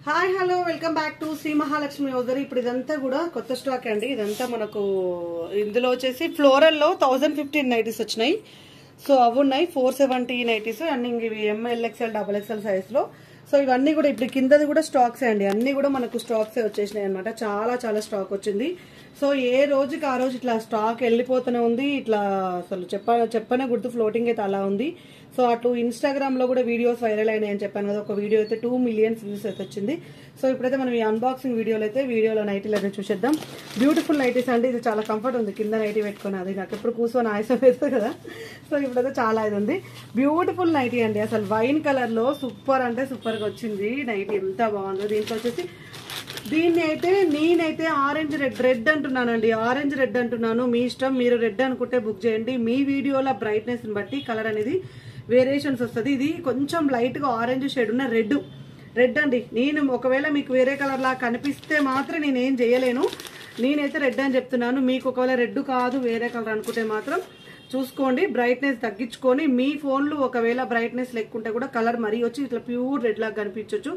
Hi hello welcome back to Shri Mahalakshmi hosiery. ఇప్పుడు ఇదంతా కూడా కొత్త స్టాక్ అండి. ఇదంతా మనకు ఇందులో వచ్చేసి ఫ్లోరల్ లో 1015 నైటీస్ వచ్చినాయి. సో అవి ఉన్నాయి 470 నైటీస్ అన్ని ఇవి MLXL XXL సైజ్ లో. సో ఇవన్నీ కూడా ఇప్పుడు కిందది కూడా స్టాక్స్ అండి. అన్ని కూడా మనకు స్టాక్స్ వచ్చేసినాయి అనమాట. చాలా స్టాక్ వచ్చింది. సో ఏ రోజుకి ఆ రోజు ఇట్లా స్టాక్ వెళ్ళిపోతూనే ఉంది. ఇట్లా అసలు చెప్పనే గుర్తు ఫ్లోటింగ్ అయితే అలా ఉంది. సో అటు ఇన్స్టాగ్రామ్ లో కూడా వీడియోస్ వైరల్ అయినాయి అని చెప్పాను కదా. ఒక వీడియో అయితే 2 మిలియన్ వ్యూస్ అయితే వచ్చింది. సో ఇప్పుడైతే మనం ఈ అన్బాక్సింగ్ వీడియోలో నైటీలు అయితే చూసేద్దాం. బ్యూటిఫుల్ నైటీస్ అండి. ఇది చాలా కంఫర్ట్ ఉంది కింద నైటీ పెట్టుకుని. అది నాకు ఎప్పుడు కూర్చొని ఆయాసం వేస్తుంది కదా. సో ఇప్పుడైతే చాలా ఇది ఉంది. బ్యూటిఫుల్ నైటీ అండి. అసలు వైన్ కలర్ లో సూపర్ అంటే సూపర్ గా వచ్చింది నైటీ. ఎంత బాగుందో. దీంట్లో వచ్చేసి దీన్ని అయితే నేనైతే ఆరెంజ్ రెడ్ అంటున్నానండి. ఆరెంజ్ రెడ్ అంటున్నాను. మీ ఇష్టం. మీరు రెడ్ అనుకుంటే బుక్ చేయండి. మీ వీడియోల బ్రైట్నెస్ ని బట్టి కలర్ అనేది వేరియేషన్స్ వస్తుంది. ఇది కొంచెం లైట్ గా ఆరెంజ్ షేడ్ ఉన్న రెడ్ అండి. నేను ఒకవేళ మీకు వేరే కలర్ లా కనిపిస్తే మాత్రం నేనేం చేయలేను. నేనైతే రెడ్ అని చెప్తున్నాను. మీకు ఒకవేళ రెడ్ కాదు వేరే కలర్ అనుకుంటే మాత్రం చూసుకోండి. బ్రైట్నెస్ తగ్గించుకొని మీ ఫోన్లు ఒకవేళ బ్రైట్నెస్ లేకుంటే కూడా కలర్ మరీ వచ్చి ఇట్లా ప్యూర్ రెడ్ లాగా కనిపించవచ్చు.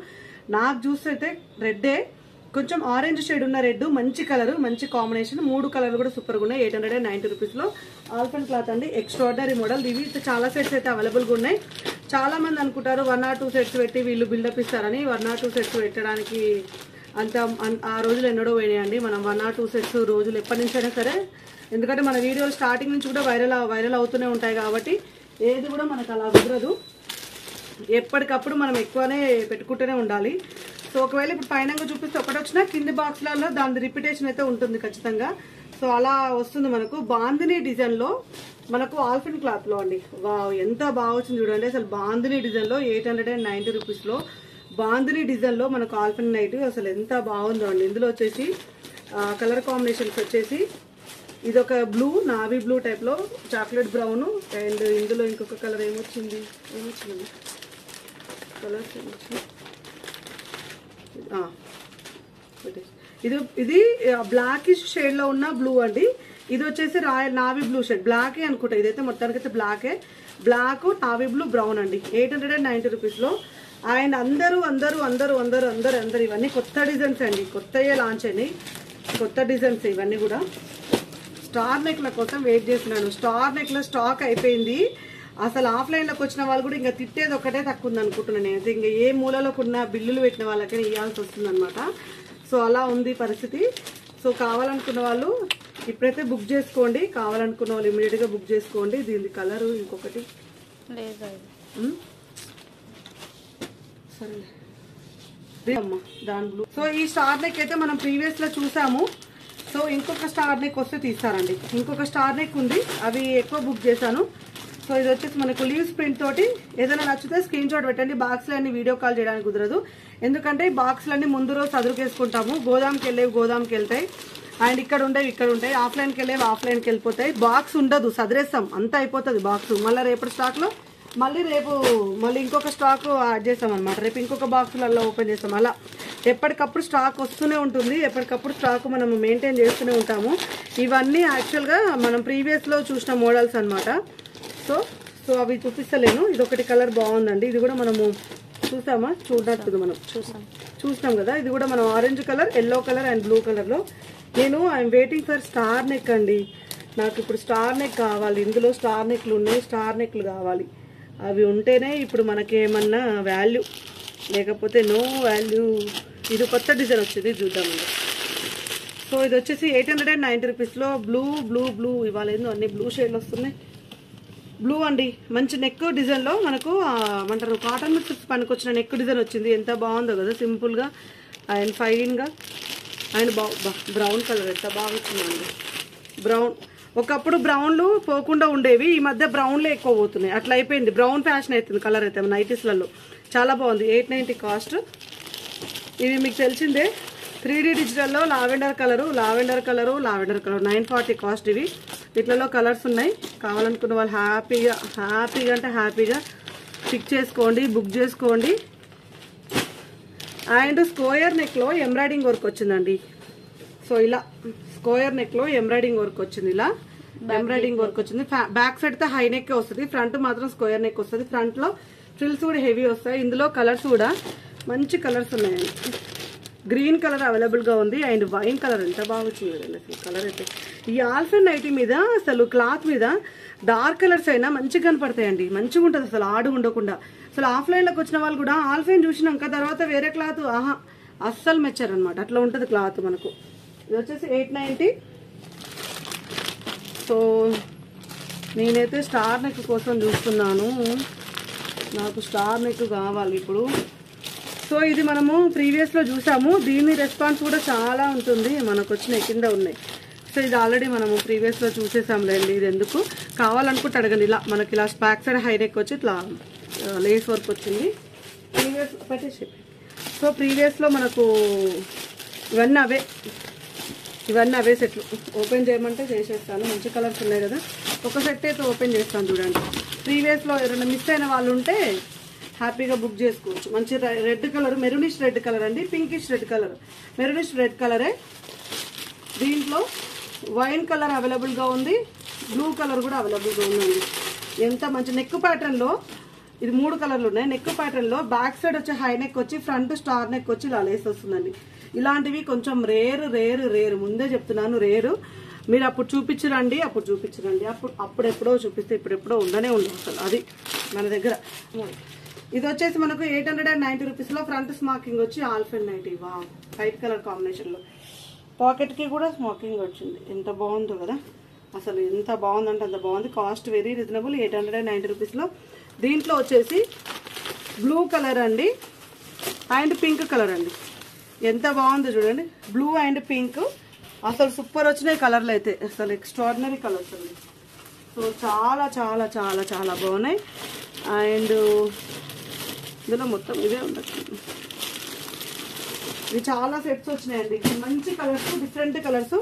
నాకు చూస్తే అయితే రెడ్డే. కొంచెం ఆరెంజ్ షేడ్ ఉన్న రెడ్ మంచి కలర్, మంచి కాంబినేషన్. 3 కలర్లు కూడా సూపర్ గా ఉన్నాయి. 890 రూపీస్ లో ఆల్ఫన్ క్లాత్ అండి. Extraordinary model. ఇవి చాలా సెట్స్ అయితే అవైలబుల్ గా ఉన్నాయి. చాలా మంది అనుకుంటారు 1 or 2 సెట్స్ పెట్టి వీళ్ళు బిల్డప్ ఇస్తారని. 1 or 2 సెట్స్ పెట్టడానికి అంత ఆ రోజులు ఎన్నడో పోయినాయండి. మనం 1 or 2 సెట్స్ రోజులు ఎప్పటి నుంచైనా సరే, ఎందుకంటే మన వీడియోలు స్టార్టింగ్ నుంచి కూడా వైరల్ అవుతూనే ఉంటాయి కాబట్టి ఏది కూడా మనకు అలా కుదరదు. ఎప్పటికప్పుడు మనం ఎక్కువనే పెట్టుకుంటూనే ఉండాలి. సో ఒకవేళ ఇప్పుడు పైన చూపిస్తే ఒకటి వచ్చినా కింది బాక్స్లలో దాని రిపిటేషన్ అయితే ఉంటుంది ఖచ్చితంగా. సో అలా వస్తుంది మనకు. బాందిని డిజైన్ లో మనకు ఆల్ఫిన్ క్లాత్ లో అండి. వావ్ ఎంత బాగా వచ్చింది చూడండి. అసలు బాందిని డిజైన్ లో 890 రూపీస్ లో బాందిని డిజైన్ లో మనకు ఆల్ఫిన్ నైట్ అసలు ఎంత బాగుందో అండి. ఇందులో వచ్చేసి కలర్ కాంబినేషన్స్ వచ్చేసి ఇదొక బ్లూ, నావీ బ్లూ టైప్ లో, చాక్లెట్ బ్రౌన్, అండ్ ఇందులో ఇంకొక కలర్ ఏమొచ్చింది కలర్స్ ఏమొచ్చింది ఇది బ్లాకిష్ షేడ్ లో ఉన్న బ్లూ అండి. ఇది వచ్చేసి రాయల్ నావీ బ్లూ షేడ్, బ్లాకే అనుకుంటా. ఇదైతే మొత్తానికైతే బ్లాక్ నావీ బ్లూ బ్రౌన్ అండి. 890 రూపీస్ లో. అండ్ అందరూ ఇవన్నీ కొత్త డిజైన్స్ అండి. కొత్తయే లాంచ్ అయినాయి. కొత్త డిజైన్స్ ఇవన్నీ కూడా. స్టార్ నెక్ ల కోసం వెయిట్ చేస్తున్నాను. స్టార్ నెక్ లో స్టాక్ అయిపోయింది. అసలు ఆఫ్లైన్ లోకి వచ్చిన వాళ్ళు కూడా ఇంకా తిట్టేది ఒకటే తక్కువ ఉంది అనుకుంటున్నాను నేను. ఇంకా ఏ మూలలోకి ఉన్న బిల్లులు పెట్టిన వాళ్ళకైనా ఇవ్వాల్సి వస్తుంది అనమాట. సో అలా ఉంది పరిస్థితి. సో కావాలనుకున్న వాళ్ళు ఇప్పుడైతే బుక్ చేసుకోండి. కావాలనుకున్న వాళ్ళు ఇమీడియట్ గా బుక్ చేసుకోండి. దీని కలర్ ఇంకొకటి సరే అమ్మా దాని బ్లూ. సో ఈ స్టార్ నెక్ అయితే మనం ప్రీవియస్ లో చూసాము. సో ఇంకొక స్టార్ నెక్ వస్తే తీస్తారండి. ఇంకొక స్టార్ నెక్ ఉంది. అవి ఎక్కువ బుక్ చేశాను. సో ఇది వచ్చేసి మనకు లీవ్స్ ప్రింట్ తోటి. ఏదైనా నచ్చితే స్క్రీన్ షాట్ పెట్టండి. బాక్స్లన్నీ వీడియో కాల్ చేయడానికి కుదరదు. ఎందుకంటే బాక్స్లన్నీ ముందు రోజు సదురుకేసుకుంటాము. గోదాంకి వెళ్తాయి. అండ్ ఇక్కడ ఉంటాయి. ఆఫ్లైన్కి ఆఫ్లైన్కి వెళ్ళిపోతాయి. బాక్స్ ఉండదు, సదిరేస్తాం, అంతా అయిపోతుంది బాక్స్. మళ్ళీ రేపటి స్టాక్ లో మళ్ళీ ఇంకొక స్టాక్ యాడ్ చేస్తాం అనమాట. రేపు ఇంకొక బాక్సులలో ఓపెన్ చేస్తాం. అలా ఎప్పటికప్పుడు స్టాక్ వస్తూనే ఉంటుంది. ఎప్పటికప్పుడు స్టాక్ మనం మెయింటైన్ చేస్తూనే ఉంటాము. ఇవన్నీ యాక్చువల్ గా మనం ప్రీవియస్ లో చూసిన మోడల్స్ అనమాట. సో అవి చూపిస్తలేను. ఇది ఒకటి కలర్ బాగుందండి. ఇది కూడా మనము చూడనట్టు మనం చూసినాం కదా. ఇది కూడా మనం orange colour, yellow colour and blue colour లో. ఐఎమ్ వెయిటింగ్ ఫర్ స్టార్ నెక్ అండి. నాకు ఇప్పుడు స్టార్ నెక్ కావాలి. ఇందులో స్టార్ నెక్లు ఉన్నాయి. స్టార్ నెక్లు కావాలి. అవి ఉంటేనే ఇప్పుడు మనకేమన్నా వాల్యూ, లేకపోతే నో వాల్యూ. ఇది కొత్త డిజైన్ వచ్చింది, చూద్దామండి. సో ఇది వచ్చేసి 890 రూపీస్ లో బ్లూ. ఇవాళ ఏందో అన్ని బ్లూ షేడ్లు వస్తున్నాయి. బ్లూ అండి. మంచి నెక్ డిజైన్ లో మనకు ఏమంటారు కాటన్ మిక్స్ పనికొచ్చిన నెక్ డిజైన్ వచ్చింది. ఎంత బాగుందో కదా, సింపుల్ గా అండ్ ఫైన్ గా. అండ్ బ్రౌన్ కలర్ ఎంత బాగా వచ్చిందండి. బ్రౌన్ ఒకప్పుడు బ్రౌన్లు పోకుండా ఉండేవి. ఈ మధ్య బ్రౌన్లే ఎక్కువ పోతున్నాయి. అట్లా అయిపోయింది. బ్రౌన్ ఫ్యాషన్ అవుతుంది కలర్ అయితే నైటీస్లలో. చాలా బాగుంది. 890 కాస్ట్. ఇవి మీకు తెలిసిందే. 3D డిజిటల్లో lavender colour 940 cost. ఇవి వీటిలలో కలర్స్ ఉన్నాయి. కావాలనుకున్న వాళ్ళు హ్యాపీగా పిక్ చేసుకోండి, బుక్ చేసుకోండి. అండ్ స్క్వేర్ నెక్ లో ఎంబ్రాయిడింగ్ వర్క్ వచ్చిందండి. సో ఇలా స్క్వేర్ నెక్ లో ఎంబ్రాయిడింగ్ వర్క్ వచ్చింది. ఇలా ఎంబ్రాయిడింగ్ వర్క్ వచ్చింది. బ్యాక్ సైడ్ అయితే హై నెక్ వస్తుంది. ఫ్రంట్ మాత్రం స్క్వేర్ నెక్ వస్తుంది. ఫ్రంట్ లో ఫ్రిల్స్ కూడా హెవీ వస్తాయి. ఇందులో కలర్స్ కూడా మంచి కలర్స్ ఉన్నాయండి. గ్రీన్ కలర్ అవైలబుల్ గా ఉంది అండ్ వైన్ కలర్ ఎంత బాగా వచ్చింది కదండి అసలు కలర్ అయితే. ఈ ఆల్ఫెన్ నైటీ మీద అసలు క్లాత్ మీద డార్క్ కలర్స్ అయినా మంచిగా కనపడతాయండి, మంచిగా ఉంటుంది అసలు ఆడు ఉండకుండా. అసలు ఆఫ్లైన్ లోకి వచ్చిన వాళ్ళు కూడా ఆల్ఫైన్ చూసినాక తర్వాత వేరే క్లాత్ అస్సలు మెచ్చారనమాట, అట్లా ఉంటుంది క్లాత్ మనకు. ఇది వచ్చేసి 890. సో నేనైతే స్టార్ నెక్ కోసం చూస్తున్నాను, నాకు స్టార్ నెక్ కావాలి ఇప్పుడు. సో ఇది మనము ప్రీవియస్లో చూసాము, దీని రెస్పాన్స్ కూడా చాలా ఉంటుంది, మనకు వచ్చినాయి కింద ఉన్నాయి. సో ఇది ఆల్రెడీ మనము ప్రీవియస్లో చూసేసాంలేండి. ఇది ఎందుకు కావాలనుకుంటే అడగండి. ఇలా మనకి ఇలా బ్యాక్ సైడ్ హై నెక్ వచ్చి ఇట్లా లేస్ వర్క్ వచ్చింది ప్రీవియస్ పెట్టేసి. సో ప్రీవియస్లో మనకు ఇవన్నీ అవే సెట్లు. ఓపెన్ చేయమంటే చేసేస్తాను, మంచి కలర్స్ ఉన్నాయి కదా. ఒక సెట్ అయితే ఓపెన్ చేస్తాను చూడండి. ప్రీవియస్లో ఎవరైనా మిస్ అయిన వాళ్ళు ఉంటే హ్యాపీగా బుక్ చేసుకోవచ్చు. మంచి red colour, maroonish red colour అండి, pinkish red colour, maroonish red కలరే. దీంట్లో వైన్ కలర్ అవైలబుల్గా ఉంది, బ్లూ కలర్ కూడా అవైలబుల్గా ఉందండి. ఎంత మంచి నెక్ ప్యాటర్న్లో, ఇది 3 కలర్లు ఉన్నాయి. నెక్ ప్యాటర్న్లో బ్యాక్ సైడ్ వచ్చి హై నెక్ వచ్చి ఫ్రంట్ స్టార్ నెక్ వచ్చి ఇలా లేస్ వస్తుందండి. ఇలాంటివి కొంచెం రేరు ముందే చెప్తున్నాను, రేరు. మీరు అప్పుడు చూపించరండి, అప్పుడు ఎప్పుడో చూపిస్తే ఇప్పుడెప్పుడో ఉండనే ఉండవు అసలు. అది మన దగ్గర. ఇది వచ్చేసి మనకు 890 రూపీస్లో ఫ్రంట్ స్మాకింగ్ వచ్చి ఆల్ఫెన్ నైటీ. వా, వైట్ కలర్ కాంబినేషన్లో పాకెట్కి కూడా స్మాకింగ్ వచ్చింది. ఎంత బాగుందో కదా అసలు, ఎంత బాగుందంటే అంత బాగుంది. కాస్ట్ వెరీ రీజనబుల్, 890 రూపీస్లో. దీంట్లో వచ్చేసి బ్లూ కలర్ అండి అండ్ పింక్ కలర్ అండి. ఎంత బాగుందో చూడండి, బ్లూ అండ్ పింక్. అసలు సూపర్ వచ్చినాయి కలర్లు అయితే, అసలు ఎక్స్ట్రాడినరీ కలర్స్ అండి. సో చాలా చాలా చాలా చాలా బాగున్నాయి. అండ్ ఇందులో మొత్తం ఇదే ఉండదు, ఇవి చాలా సెట్స్ వచ్చినాయండి. మంచి colours, different colours,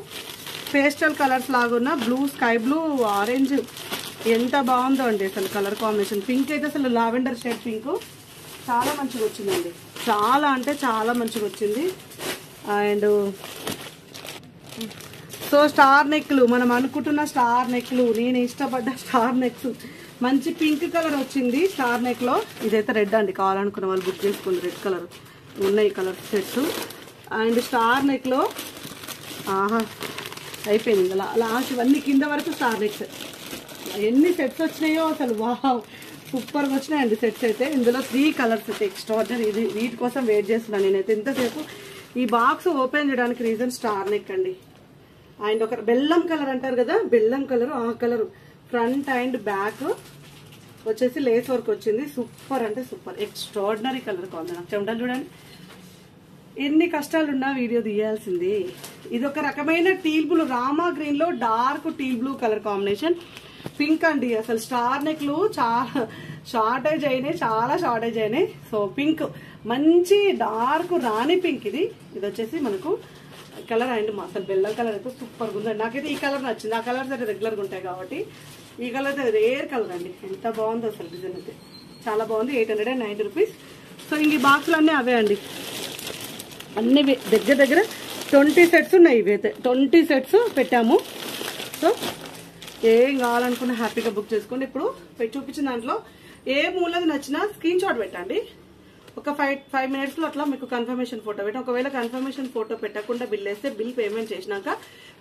pastel colours లాగున్న బ్లూ, స్కై బ్లూ, ఆరెంజ్, ఎంత బాగుందో అండి అసలు కలర్ కాంబినేషన్. పింక్ అయితే అసలు లావెండర్ షేడ్ పింక్ చాలా మంచిగా వచ్చిందండి, చాలా అంటే చాలా మంచిగా వచ్చింది. అండ్ సో స్టార్ నెక్లు, మనం అనుకుంటున్న స్టార్ నెక్లు, నేను ఇష్టపడ్డ స్టార్ నెక్స్, మంచి పింక్ కలర్ వచ్చింది స్టార్ నెక్లో. ఇదైతే రెడ్ అండి, కావాలనుకున్న వాళ్ళు బుక్ చేసుకోండి, రెడ్ కలర్ ఉన్నాయి కలర్ సెట్స్. అండ్ స్టార్ నెక్లో అయిపోయింది అలా లాస్ట్ ఇవన్నీ కింద వరకు స్టార్ నెక్స్. ఎన్ని సెట్స్ వచ్చినాయో అసలు, వావ్ సూపర్గా వచ్చినాయండి సెట్స్ అయితే. ఇందులో 3 కలర్స్ అయితే ఎక్స్ట్రాడినరీ. ఇది వీటి కోసం వెయిట్ చేస్తున్నాను నేనైతే ఎంతసేపు. ఈ బాక్స్ ఓపెన్ చేయడానికి రీజన్ స్టార్ నెక్ అండి. అండ్ ఒక బెల్లం కలర్ అంటారు కదా, బెల్లం కలర్, ఆ కలర్ ఫ్రంట్ అండ్ బ్యాక్ వచ్చేసి లేస్ వర్క్ వచ్చింది. సూపర్ అంటే సూపర్, ఎక్స్ట్రాడినరీ కలర్ కాంబినేషన్. చెమటలు చూడండి, ఎన్ని కష్టాలున్నా వీడియో తీయాల్సింది. ఇది ఒక రకమైన టీల్ బ్లూ, రామా గ్రీన్ లో dark teal blue colour combination. Pink అండి, అసలు స్టార్ నెక్లు చాలా షార్టేజ్ అయినాయి. సో పింక్, మంచి డార్క్ రాణి పింక్. ఇది వచ్చేసి మనకు కలర్. అండ్ అసలు బెల్లం కలర్ అయితే సూపర్గా ఉందండి. నాకైతే ఈ కలర్ నచ్చింది. ఆ కలర్స్ అయితే రెగ్యులర్గా ఉంటాయి కాబట్టి ఈ కలర్ అయితే రేర్ కలర్ అండి. ఎంత బాగుందో అసలు, డిజైన్ అయితే చాలా బాగుంది. 890 రూపీస్. సో ఇంక ఈ బాక్సులు అన్నీ అవే అండి, అన్ని దగ్గర 20 సెట్స్ ఉన్నాయి. ఇవైతే 20 సెట్స్ పెట్టాము. సో ఏం కావాలనుకున్నా హ్యాపీగా బుక్ చేసుకోండి. ఇప్పుడు చూపించిన దాంట్లో ఏ మూలది నచ్చినా స్క్రీన్ షాట్ పెట్టండి. ఒక 5 మినిట్స్లో అట్లా మీకు కన్ఫర్మేషన్ ఫోటో పెట్టండి. ఒకవేళ కన్ఫర్మేషన్ ఫోటో పెట్టకుండా బిల్ వేస్తే, బిల్ పేమెంట్ చేసినాక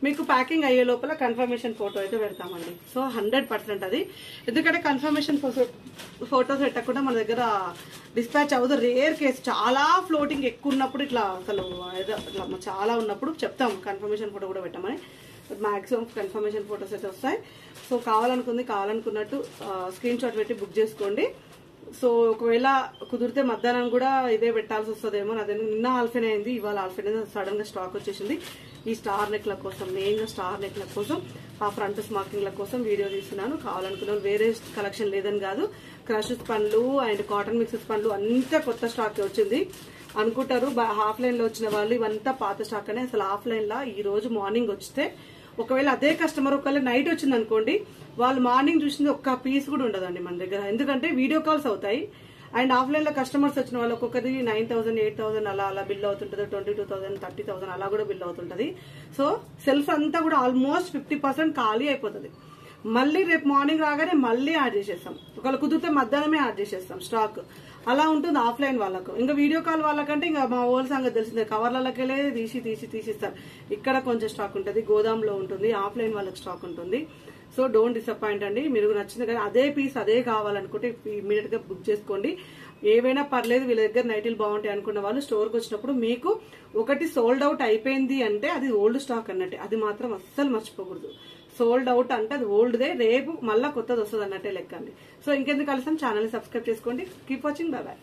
మీకు ప్యాకింగ్ అయ్యే లోపల కన్ఫర్మేషన్ ఫోటో అయితే పెడతామండి. సో 100% అది, ఎందుకంటే కన్ఫర్మేషన్ ఫోటోస్ పెట్టకుండా మన దగ్గర డిస్పాచ్ అవ్వదు. రేర్ కేసు, చాలా ఫ్లోటింగ్ ఎక్కువ ఉన్నప్పుడు ఇట్లా అసలు ఇట్లా చాలా ఉన్నప్పుడు చెప్తాం కన్ఫర్మేషన్ ఫోటో కూడా పెట్టమని. మాక్సిమం కన్ఫర్మేషన్ ఫోటోస్ అయితే వస్తాయి. సో కావాలనుకున్నట్టు స్క్రీన్ షాట్ పెట్టి బుక్ చేసుకోండి. సో ఒకవేళ కుదిరితే మధ్యాహ్నం కూడా ఇదే పెట్టాల్సి వస్తుందేమో. అదే నిన్న ఆల్ఫెన్ అయింది, ఇవాళ ఆల్ఫెన్ అయింది, సడన్ గా స్టాక్ వచ్చేసింది. ఈ స్టార్ నెక్ల కోసం, మెయిన్ గా స్టార్ నెక్ల కోసం, ఆ ఫ్రంట్ స్మార్కింగ్ల కోసం వీడియో తీస్తున్నాను. కావాలనుకున్న వేరే కలెక్షన్ లేదని కాదు, క్రషెస్ పండ్లు అండ్ కాటన్ మిక్సెస్ పండ్లు అంతా కొత్త స్టాక్ వచ్చింది అనుకుంటారు. ఆఫ్లైన్ లో వచ్చిన వాళ్ళు ఇవంతా పాత స్టాక్ అనే. అసలు ఆఫ్లైన్ లో ఈ రోజు మార్నింగ్ వస్తే, ఒకవేళ అదే కస్టమర్ ఒకవేళ నైట్ వచ్చింది అనుకోండి, వాళ్ళు మార్నింగ్ చూసింది ఒక్క పీస్ కూడా ఉండదండి మన దగ్గర. ఎందుకంటే వీడియో కాల్స్ అవుతాయి. అండ్ ఆఫ్లైన్ లో కస్టమర్స్ వచ్చిన వాళ్ళు ఒక్కొక్కరి 9,000, 8,000 అలా బిల్ అవుతుంటది. 22,000, 30,000 అలా కూడా బిల్ అవుతుంటది. సో సెల్ఫ్ అంతా కూడా ఆల్మోస్ట్ 50% ఖాళీ అయిపోతుంది. మళ్ళీ రేపు మార్నింగ్ రాగానే మళ్ళీ యాడ్ చేసేస్తాం. ఒకవేళ కుదిరితే మధ్యాహ్నమే యాడ్ చేసేస్తాం స్టాక్. అలా ఉంటుంది ఆఫ్లైన్ వాళ్ళకు. ఇంకా వీడియో కాల్ వాళ్ళకంటే ఇంకా మా ఓల్ సంగతి తెలిసిందే, కవర్లకెళ్ళే తీసిస్తారు. ఇక్కడ కొంచెం స్టాక్ ఉంటుంది, గోదాంలో ఉంటుంది, ఆఫ్లైన్ వాళ్ళకి స్టాక్ ఉంటుంది. సో డోంట్ డిసప్పాయింట్ అండి. మీరు నచ్చింది కదా అదే పీస్ అదే కావాలనుకుంటే ఇమీడియట్ గా బుక్ చేసుకోండి. ఏవైనా పర్లేదు, వీళ్ళ దగ్గర నైటీలు బాగుంటాయి అనుకున్న వాళ్ళు స్టోర్కి వచ్చినప్పుడు మీకు ఒకటి సోల్డ్ అవుట్ అయిపోయింది అంటే అది ఓల్డ్ స్టాక్ అన్నట్టే, అది మాత్రం అస్సలు మర్చిపోకూడదు. సోల్డ్ అవుట్ అంటే అది ఓల్డ్దే, రేపు మళ్ళా కొత్తది వస్తుంది అన్నట్టే లెక్క అండి. సో ఇంకెందుకు కలిసాం, ఛానల్ సబ్స్క్రైబ్ చేసుకోండి. Keep watching, by by.